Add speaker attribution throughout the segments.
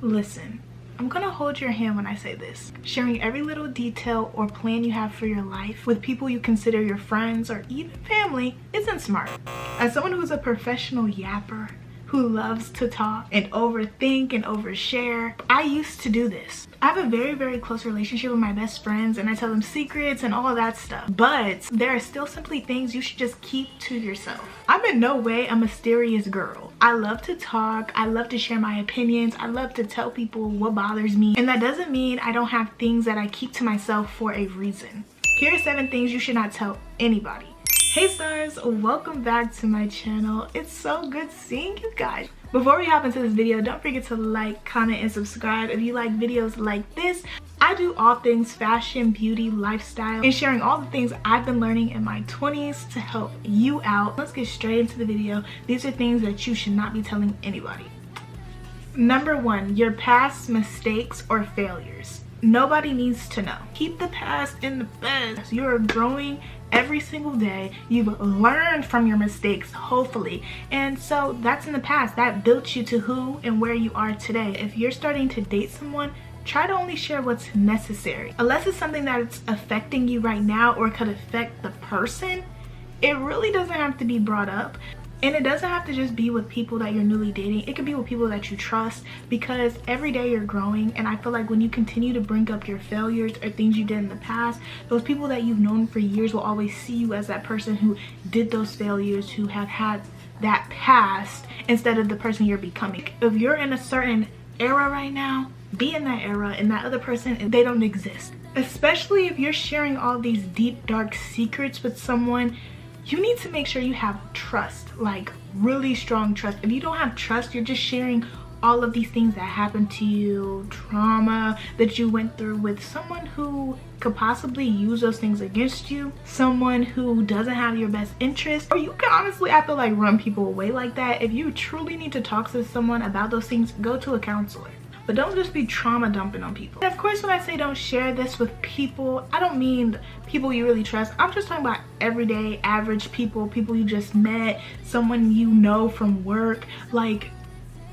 Speaker 1: Listen, I'm gonna hold your hand when I say this. Sharing every little detail or plan you have for your life with people you consider your friends or even family isn't smart. As someone who's a professional yapper, who loves to talk and overthink and overshare, I used to do this. I have a very close relationship with my best friends and I tell them secrets and all of that stuff. But there are still simply things you should just keep to yourself. I'm in no way a mysterious girl. I love to talk, I love to share my opinions, I love to tell people what bothers me. And that doesn't mean I don't have things that I keep to myself for a reason. Here are 7 things you should not tell anybody. Hey stars, welcome back to my channel. It's so good seeing you guys. Before we hop into this video, don't forget to like, comment, and subscribe if you like videos like this. I do all things fashion, beauty, lifestyle, and sharing all the things I've been learning in my 20s to help you out. Let's get straight into the video. These are things that you should not be telling anybody. Number 1, your past mistakes or failures. Nobody needs to know. Keep the past in the past. You're growing every single day. You've learned from your mistakes, hopefully, and so that's in the past. That built you to who and where you are today. If you're starting to date someone, try to only share what's necessary. Unless it's something that's affecting you right now or could affect the person, it really doesn't have to be brought up. And it doesn't have to just be with people that you're newly dating. It could be with people that you trust, because every day you're growing. And I feel like when you continue to bring up your failures or things you did in the past, those people that you've known for years will always see you as that person who did those failures, who have had that past, instead of the person you're becoming. If you're in a certain era right now, be in that era, and that other person, they don't exist. Especially if you're sharing all these deep, dark secrets with someone, you need to make sure you have trust, like really strong trust. If you don't have trust, you're just sharing all of these things that happened to you, trauma that you went through, with someone who could possibly use those things against you, someone who doesn't have your best interest. Or you can honestly, I feel like, run people away like that. If you truly need to talk to someone about those things, go to a counselor. But don't just be trauma dumping on people. And of course, when I say don't share this with people, I don't mean people you really trust. I'm just talking about everyday, average people, people you just met, someone you know from work. Like,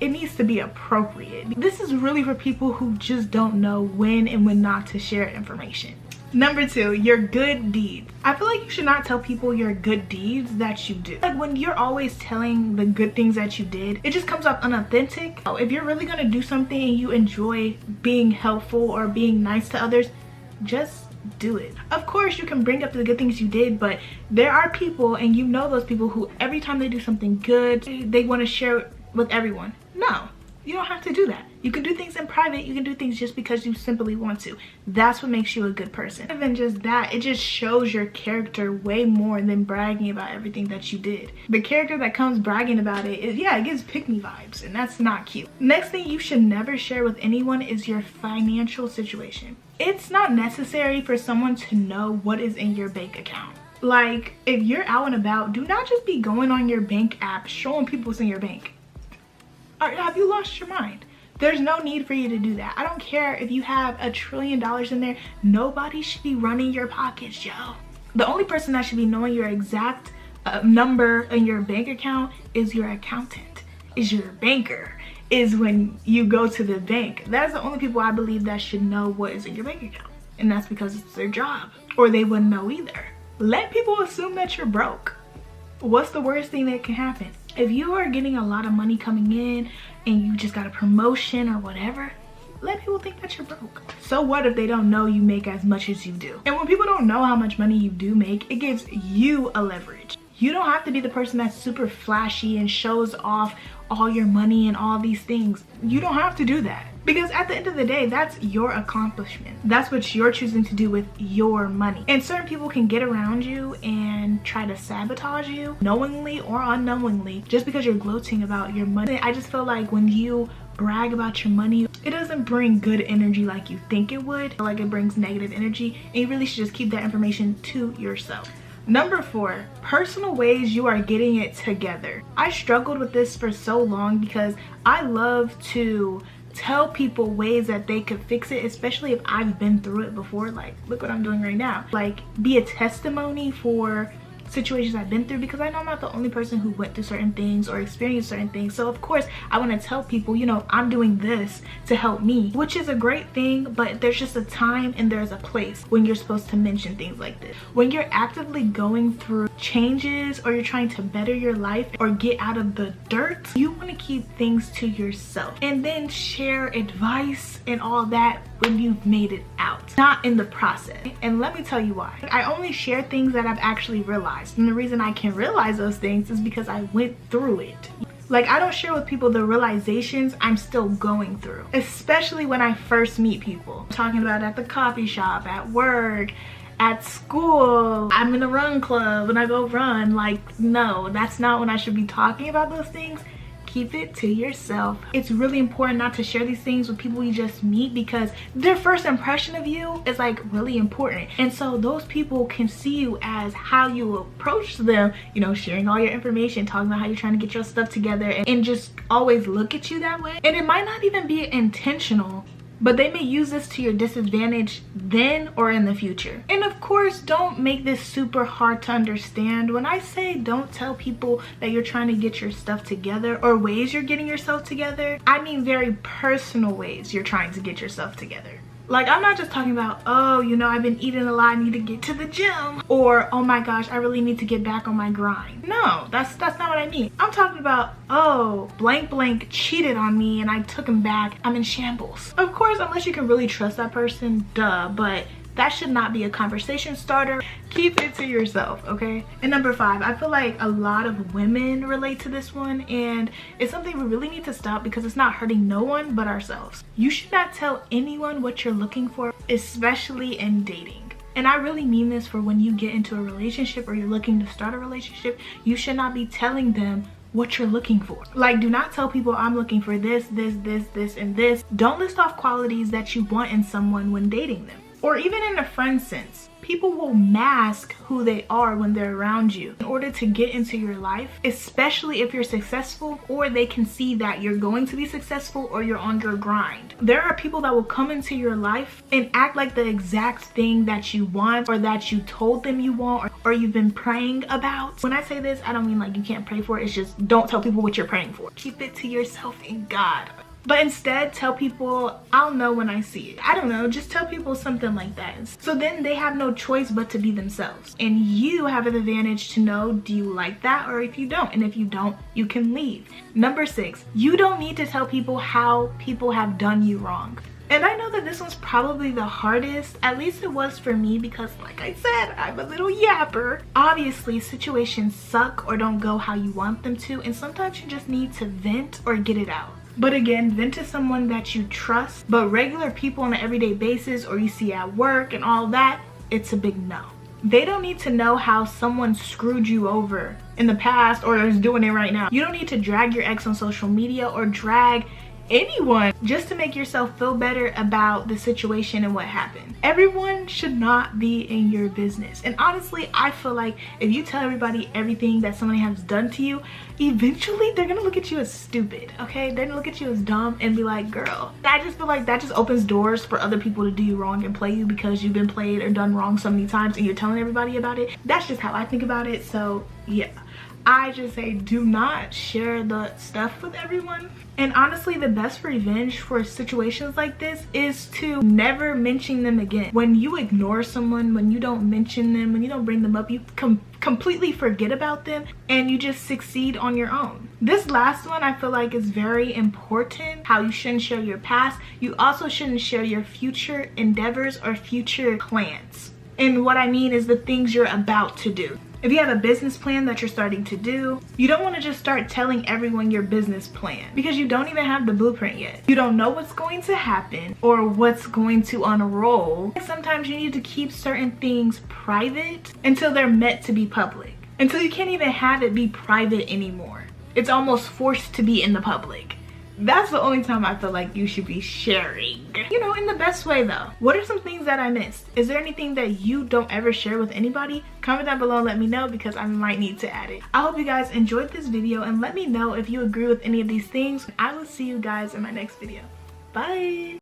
Speaker 1: it needs to be appropriate. This is really for people who just don't know when and when not to share information. Number 2, your good deeds. I feel like you should not tell people your good deeds that you do. Like, when you're always telling the good things that you did, it just comes off unauthentic. If you're really gonna do something and you enjoy being helpful or being nice to others, just do it. Of course, you can bring up the good things you did, but there are people, and you know those people, who every time they do something good, they want to share it with everyone. No, you don't have to do that. You can do things in private. You can do things just because you simply want to. That's what makes you a good person. Even just that, it just shows your character way more than bragging about everything that you did. The character that comes bragging about it is, yeah, it gives pick-me vibes, and that's not cute. Next thing you should never share with anyone is your financial situation. It's not necessary for someone to know what is in your bank account. Like, if you're out and about, do not just be going on your bank app showing people what's in your bank. Or have you lost your mind? There's no need for you to do that. I don't care if you have $1 trillion in there. Nobody should be running your pockets, yo. The only person that should be knowing your exact number in your bank account is your accountant, is your banker, is when you go to the bank. That's the only people I believe that should know what is in your bank account. And that's because it's their job, or they wouldn't know either. Let people assume that you're broke. What's the worst thing that can happen? If you are getting a lot of money coming in and you just got a promotion or whatever, let people think that you're broke. So what if they don't know you make as much as you do? And when people don't know how much money you do make, it gives you a leverage. You don't have to be the person that's super flashy and shows off all your money and all these things. You don't have to do that. Because at the end of the day, that's your accomplishment. That's what you're choosing to do with your money. And certain people can get around you and try to sabotage you, knowingly or unknowingly, just because you're gloating about your money. I just feel like when you brag about your money, it doesn't bring good energy like you think it would. Like, it brings negative energy, and you really should just keep that information to yourself. Number 4, personal ways you are getting it together. I struggled with this for so long because I love to tell people ways that they could fix it, especially if I've been through it before. Like, look what I'm doing right now. Like, be a testimony for situations I've been through, because I know I'm not the only person who went through certain things or experienced certain things. So of course I want to tell people, you know, I'm doing this to help me, which is a great thing, but there's just a time and there's a place when you're supposed to mention things like this. When you're actively going through changes or you're trying to better your life or get out of the dirt, you want to keep things to yourself and then share advice and all that when you've made it out, not in the process. And let me tell you why. I only share things that I've actually realized, and the reason I can realize those things is because I went through it. Like, I don't share with people the realizations I'm still going through, especially when I first meet people. I'm talking about at the coffee shop, at work, at school, I'm in a run club and I go run. Like, no, that's not when I should be talking about those things. Keep it to yourself. It's really important not to share these things with people you just meet, because their first impression of you is like really important. And so those people can see you as how you approach them, you know, sharing all your information, talking about how you're trying to get your stuff together, and just always look at you that way. And it might not even be intentional, but they may use this to your disadvantage then or in the future. And of course, don't make this super hard to understand. When I say don't tell people that you're trying to get your stuff together or ways you're getting yourself together, I mean very personal ways you're trying to get yourself together. Like, I'm not just talking about, oh, you know, I've been eating a lot, I need to get to the gym, or oh my gosh, I really need to get back on my grind. No, that's not what I mean. I'm talking about, oh, blank blank cheated on me and I took him back, I'm in shambles. Of course, unless you can really trust that person, duh, but that should not be a conversation starter. Keep it to yourself, okay? And number 5, I feel like a lot of women relate to this one, and it's something we really need to stop because it's not hurting no one but ourselves. You should not tell anyone what you're looking for, especially in dating. And I really mean this for when you get into a relationship or you're looking to start a relationship. You should not be telling them what you're looking for. Like, do not tell people I'm looking for this, and this. Don't list off qualities that you want in someone when dating them. Or even in a friend sense, people will mask who they are when they're around you in order to get into your life, especially if you're successful, or they can see that you're going to be successful or you're on your grind. There are people that will come into your life and act like the exact thing that you want or that you told them you want or you've been praying about. When I say this, I don't mean like you can't pray for it. It's just don't tell people what you're praying for. Keep it to yourself and God. But instead, tell people, I'll know when I see it. I don't know, just tell people something like that. So then they have no choice but to be themselves. And you have an advantage to know, do you like that or if you don't? And if you don't, you can leave. Number 6, you don't need to tell people how people have done you wrong. And I know that this one's probably the hardest, at least it was for me, because like I said, I'm a little yapper. Obviously, situations suck or don't go how you want them to, and sometimes you just need to vent or get it out. But again, vent to someone that you trust. But regular people on an everyday basis or you see at work and all that, it's a big no. They don't need to know how someone screwed you over in the past or is doing it right now. You don't need to drag your ex on social media or drag anyone just to make yourself feel better about the situation and what happened. Everyone should not be in your business. And honestly, I feel like if you tell everybody everything that somebody has done to you, eventually they're gonna look at you as stupid, okay? They're gonna look at you as dumb and be like, girl. I just feel like that just opens doors for other people to do you wrong and play you because you've been played or done wrong so many times and you're telling everybody about it. That's just how I think about it. So yeah, I just say do not share the stuff with everyone. And honestly, the best revenge for situations like this is to never mention them again. When you ignore someone, when you don't mention them, when you don't bring them up, you completely forget about them and you just succeed on your own. This last one I feel like is very important, how you shouldn't share your past. You also shouldn't share your future endeavors or future plans. And what I mean is the things you're about to do. If you have a business plan that you're starting to do, you don't want to just start telling everyone your business plan because you don't even have the blueprint yet. You don't know what's going to happen or what's going to unroll. Sometimes you need to keep certain things private until they're meant to be public. Until you can't even have it be private anymore. It's almost forced to be in the public. That's the only time I feel like you should be sharing. You know, in the best way though. What are some things that I missed? Is there anything that you don't ever share with anybody? Comment down below and let me know because I might need to add it. I hope you guys enjoyed this video and let me know if you agree with any of these things. I will see you guys in my next video. Bye!